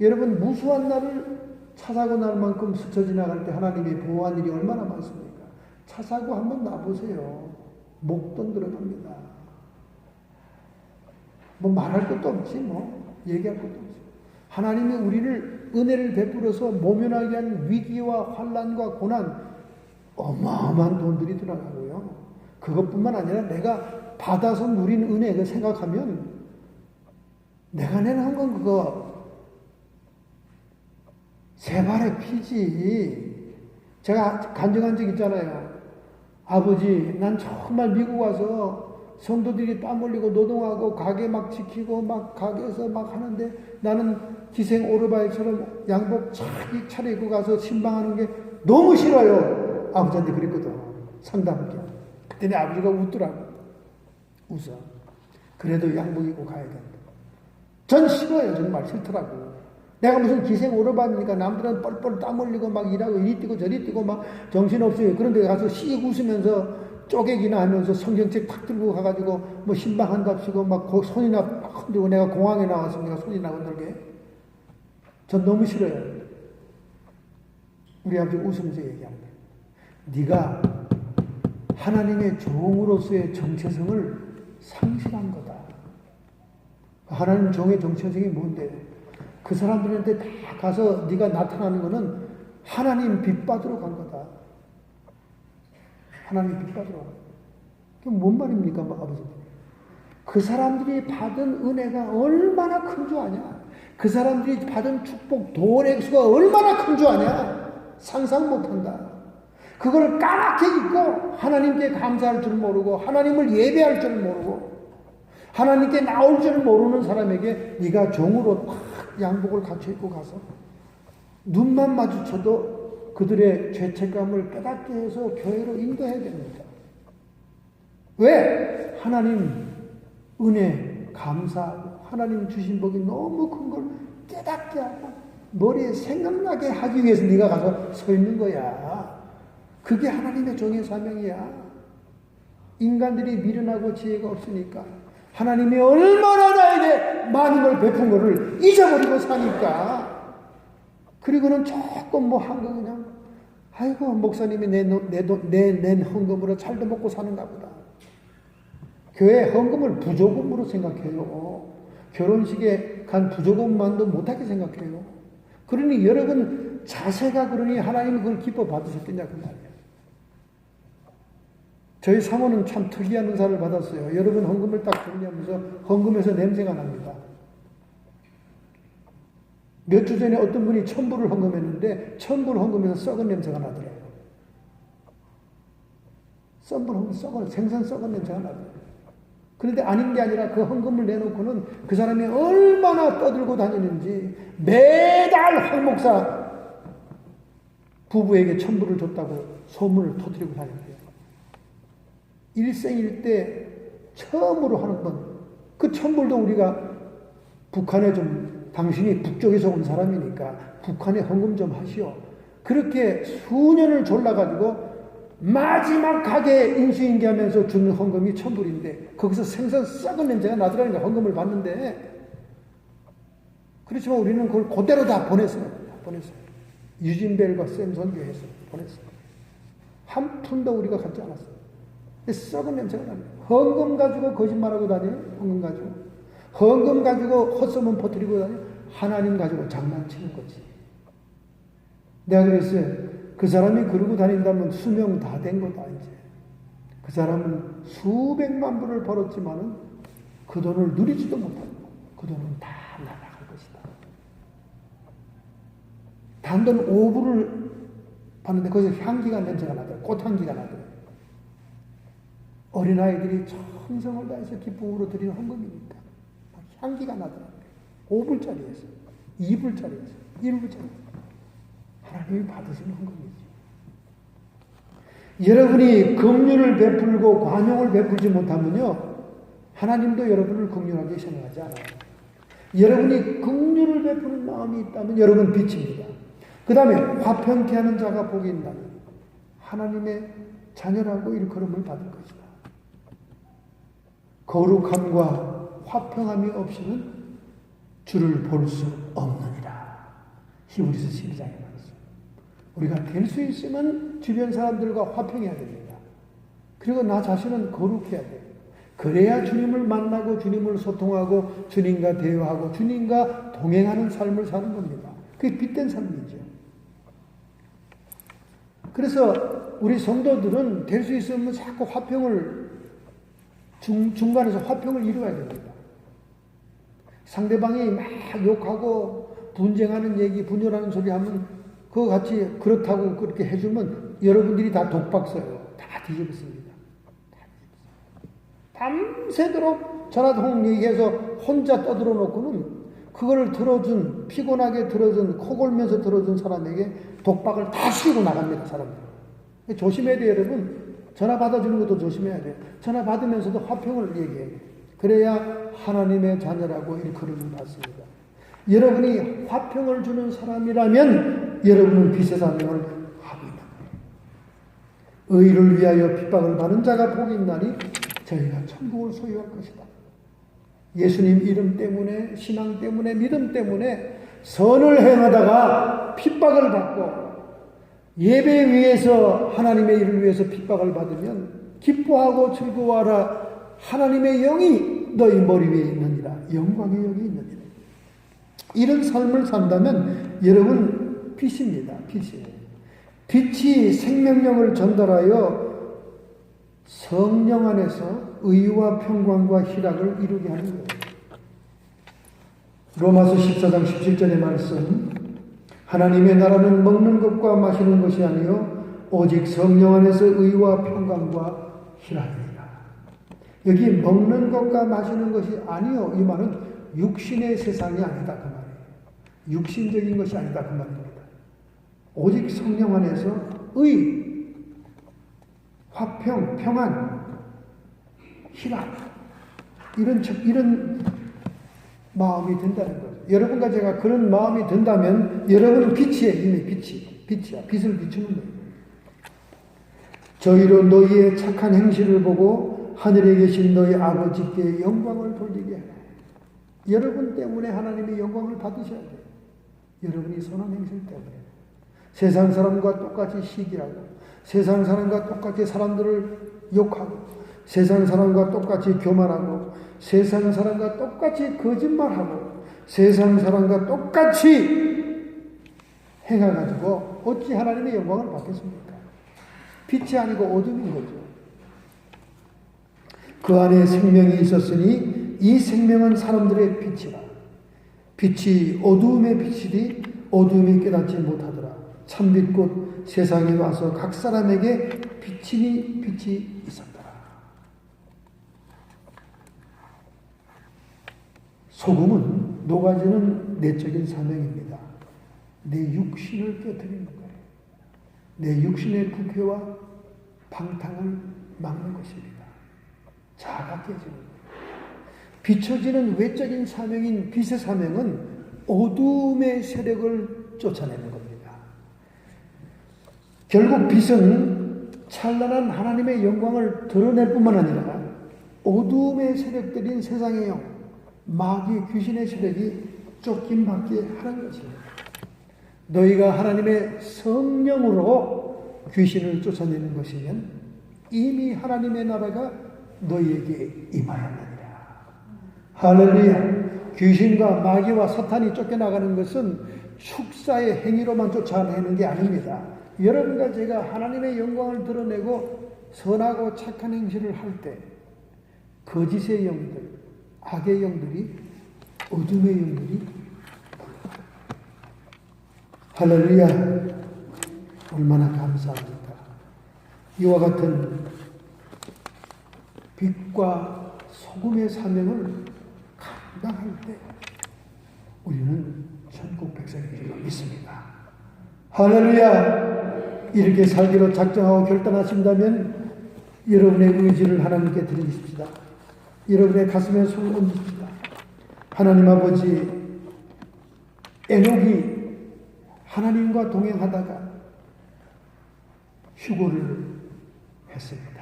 여러분 무수한 날을 차사고 날 만큼 스쳐 지나갈 때 하나님이 보호한 일이 얼마나 많습니까? 차사고 한번 놔보세요. 목돈 들어갑니다. 뭐 말할 것도 없지 뭐 얘기할 것도 없지. 하나님이 우리를 은혜를 베풀어서 모면하게 한 위기와 환난과 고난 어마어마한 돈들이 들어가고요. 그것뿐만 아니라 내가 받아서 누린 은혜를 생각하면 내가 낸 헌금 그거 세 발의 피지. 제가 간증한 적 있잖아요. 아버지, 난 정말 미국 와서 성도들이 땀 흘리고 노동하고 가게 막 지키고 막 가게에서 막 하는데 나는 기생 오르바이처럼 양복 착 차려입고 가서 신방하는 게 너무 싫어요. 아버지한테 그랬거든. 상담할게. 그때 아버지가 웃더라고. 웃어. 그래도 양복 입고 가야 된다. 전 싫어요. 정말 싫더라고. 내가 무슨 기생 오르바니까 남들은 뻘뻘 땀 흘리고 막 일하고 이리 뛰고 저리 뛰고 막 정신없어요. 그런데 가서 씩 웃으면서 쪼개기나 하면서 성경책 탁 들고 가가지고 뭐 신방한답시고 막 손이나 막 흔들고 내가 공항에 나왔으니까 손이나 흔들게. 전 너무 싫어요. 우리 아버지 웃으면서 얘기합니다. 네가 하나님의 종으로서의 정체성을 상실한 거다. 하나님 종의 정체성이 뭔데? 그 사람들한테 다 가서 네가 나타나는 거는 하나님 빛 받으러 간 거다. 하나님 빛 받으러 간 거다. 그게 뭔 말입니까, 아버지? 그 사람들이 받은 은혜가 얼마나 큰 줄 아냐? 그 사람들이 받은 축복, 돈 액수가 얼마나 큰 줄 아냐? 상상 못한다. 그걸 까맣게 잊고 하나님께 감사할 줄 모르고 하나님을 예배할 줄 모르고 하나님께 나올 줄 모르는 사람에게 네가 종으로 탁 양복을 갖춰 입고 가서 눈만 마주쳐도 그들의 죄책감을 깨닫게 해서 교회로 인도해야 됩니다. 왜? 하나님 은혜 감사하고 하나님 주신 복이 너무 큰 걸 깨닫게 하고 머리에 생각나게 하기 위해서 네가 가서 서 있는 거야. 그게 하나님의 종의 사명이야. 인간들이 미련하고 지혜가 없으니까 하나님이 얼마나 나에게 많은 걸 베푼 거를 잊어버리고 사니까, 그리고는 조금 뭐 한 거 그냥, 아이고 목사님이 낸 헌금으로 잘도 먹고 사는가 보다. 교회 헌금을 부조금으로 생각해요. 결혼식에 간 부조금만도 못하게 생각해요. 그러니 여러분 자세가 그러니 하나님이 그걸 기뻐 받으셨겠냐 그 말이에요. 저희 사모는 참 특이한 은사를 받았어요. 여러분 헌금을 딱 정리하면서 헌금에서 냄새가 납니다. 몇 주 전에 어떤 분이 1,000불을 헌금했는데 1,000불 헌금에서 썩은 냄새가 나더라고요. 생선 썩은 냄새가 나더라고요. 그런데 아닌 게 아니라 그 헌금을 내놓고는 그 사람이 얼마나 떠들고 다니는지 매달 황 목사 부부에게 1,000불을 줬다고 소문을 터뜨리고 다녔대요. 일생일 때 처음으로 하는 건, 그 1,000불도 우리가 북한에 당신이 북쪽에서 온 사람이니까 북한에 헌금 좀 하시오. 그렇게 수년을 졸라가지고 마지막 가게 인수인계하면서 주는 헌금이 1,000불인데 거기서 생선 썩은 냄새가 나더라니까 헌금을 받는데. 그렇지만 우리는 그걸 그대로 다 보냈어요. 유진벨과 샘 선교해서 보냈어요. 한 푼도 우리가 갖지 않았어요. 썩은 냄새가 납니다. 헌금 가지고 거짓말하고 다녀요. 헌금 가지고 헛소문 퍼뜨리고 다녀요. 하나님 가지고 장난치는 거지. 내가 그랬어요. 그 사람이 그러고 다닌다면 수명 다 된 거다 이제. 그 사람은 수백만 불을 벌었지만은 그 돈을 누리지도 못하고 그 돈은 다 날아갈 것이다. 단돈 5불을 받는데 거기서 향기가 냄새가 나더라고요. 꽃향기가 나더라고요. 어린아이들이 정성을 다해서 기쁨으로 드리는 헌금이니까 향기가 나더라고요. 5불짜리에서 2불짜리에서 1불짜리 하나님이 받으시는 헌금이지. 여러분이 긍휼을 베풀고 관용을 베풀지 못하면요 하나님도 여러분을 긍휼하게 생각하지 않아요. 여러분이 긍휼을 베푸는 마음이 있다면 여러분 빛입니다. 그 다음에 화평케 하는 자가 복이 있다면 하나님의 자녀라고 일컬음을 받을 것이다. 거룩함과 화평함이 없이는 주를 볼 수 없느니라. 히브리서 12장에 말했어요. 우리가 될 수 있으면 주변 사람들과 화평해야 됩니다. 그리고 나 자신은 거룩해야 돼요. 그래야 주님을 만나고 주님을 소통하고 주님과 대화하고 주님과 동행하는 삶을 사는 겁니다. 그게 빛된 삶이죠. 그래서 우리 성도들은 될 수 있으면 자꾸 화평을 중간에서 화평을 이루어야 됩니다. 상대방이 막 욕하고 분쟁하는 얘기, 분열하는 소리 하면 그거 같이 그렇다고 그렇게 해주면 여러분들이 다 독박 써요. 다 뒤집습니다. 밤새도록 전화통 얘기해서 혼자 떠들어 놓고는 그거를 들어준, 피곤하게 들어준, 코 골면서 들어준 사람에게 독박을 다 씌우고 나갑니다, 사람들. 조심해야 돼요, 여러분. 전화 받아주는 것도 조심해야 돼요. 전화 받으면서도 화평을 얘기해요. 그래야 하나님의 자녀라고 일컬음을 받습니다. 여러분이 화평을 주는 사람이라면 여러분은 빛의 사명을 하고 있는 거예요. 의를 위하여 핍박을 받는 자가 복이 있나니 저희가 천국을 소유할 것이다. 예수님 이름 때문에, 신앙 때문에, 믿음 때문에 선을 행하다가 핍박을 받고 예배 위해서 하나님의 일을 위해서 핍박을 받으면 기뻐하고 즐거워하라. 하나님의 영이 너희 머리 위에 있느니라. 영광의 영이 있느니라. 이런 삶을 산다면 여러분 빛입니다. 빛이에요. 빛이 생명력을 전달하여 성령 안에서 의와 평강과 희락을 이루게 하는 거예요. 로마서 14장 17절의 말씀, 하나님의 나라는 먹는 것과 마시는 것이 아니요 오직 성령 안에서 의와 평강과 희락이니라. 여기 먹는 것과 마시는 것이 아니요, 이 말은 육신의 세상이 아니다 그 말이에요. 육신적인 것이 아니다 그 말입니다. 오직 성령 안에서 의, 화평, 평안, 희락, 이런 마음이 든다는 거죠. 여러분과 제가 그런 마음이 든다면 여러분은 빛이에요. 이미 빛이야. 빛을 비추는 거예요. 저희로 너희의 착한 행실을 보고 하늘에 계신 너희 아버지께 영광을 돌리게 하라. 여러분 때문에 하나님의 영광을 받으셔야 돼요. 여러분이 선한 행실 때문에. 세상 사람과 똑같이 시기하고, 세상 사람과 똑같이 사람들을 욕하고, 세상 사람과 똑같이 교만하고, 세상 사람과 똑같이 거짓말하고, 세상 사람과 똑같이 행해가지고 어찌 하나님의 영광을 받겠습니까? 빛이 아니고 어둠인 거죠. 그 안에 생명이 있었으니 이 생명은 사람들의 빛이라. 빛이 어두움의 빛이니 어두움이 깨닫지 못하더라. 참빛 곧 세상에 와서 각 사람에게 비치니 빛이 있었더라. 소금은 녹아지는 내적인 사명입니다. 내 육신을 깨뜨리는 거예요. 내 육신의 부패와 방탕을 막는 것입니다. 자가 깨지는 거예요. 비춰지는 외적인 사명인 빛의 사명은 어두움의 세력을 쫓아내는 겁니다. 결국 빛은 찬란한 하나님의 영광을 드러낼 뿐만 아니라 어두움의 세력들인 세상의 영, 마귀 귀신의 세력이 쫓김받게 하는 것입니다. 너희가 하나님의 성령으로 귀신을 쫓아내는 것이면 이미 하나님의 나라가 너희에게 임하였느니라. 할렐루야. 귀신과 마귀와 사탄이 쫓겨나가는 것은 축사의 행위로만 쫓아내는 게 아닙니다. 여러분과 제가 하나님의 영광을 드러내고 선하고 착한 행실을 할 때 거짓의 영들, 악의 영들이, 어둠의 영들이, 할렐루야. 얼마나 감사합니까? 이와 같은 빛과 소금의 사명을 감당할 때 우리는 천국 백성인 줄 믿습니다. 할렐루야. 이렇게 살기로 작정하고 결단하신다면 여러분의 의지를 하나님께 드리십시다. 여러분의 가슴에 손을 얹읍시다. 하나님 아버지, 에녹이 하나님과 동행하다가 휴고를 했습니다.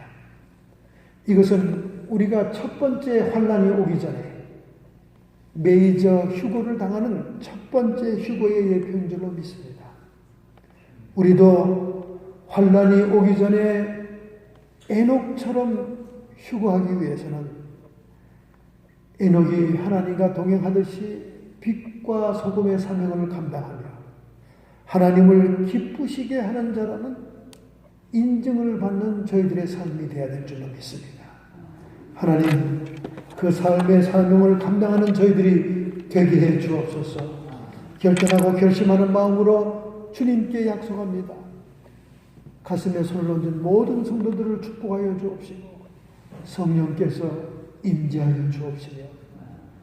이것은 우리가 첫 번째 환난이 오기 전에 메이저 휴고를 당하는 첫 번째 휴고의 예표인 줄로 믿습니다. 우리도 환난이 오기 전에 에녹처럼 휴고하기 위해서는 에녹이 하나님과 동행하듯이 빛과 소금의 사명을 감당하며 하나님을 기쁘시게 하는 자라는 인정을 받는 저희들의 삶이 되어야 될 줄로 믿습니다. 하나님, 그 삶의 사명을 감당하는 저희들이 되게 해 주옵소서. 결단하고 결심하는 마음으로 주님께 약속합니다. 가슴에 손을 얹은 모든 성도들을 축복하여 주옵시고 성령께서 임재하여 주옵시며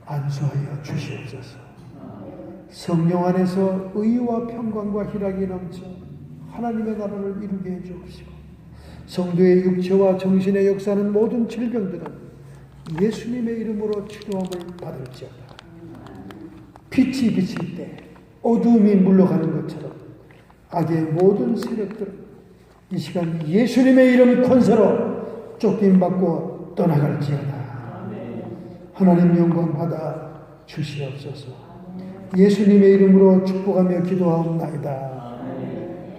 안수하여 주시옵소서. 성령 안에서 의와 평강과 희락이 넘쳐 하나님의 나라를 이루게 해 주옵시고 성도의 육체와 정신의 역사하는 모든 질병들은 예수님의 이름으로 치료함을 받을지어다. 빛이 비칠 때 어두움이 물러가는 것처럼 악의 모든 세력들은 이 시간 예수님의 이름 권세로 쫓김받고 떠나갈지어다. 하나님 영광 받아 주시옵소서. 예수님의 이름으로 축복하며 기도하옵나이다.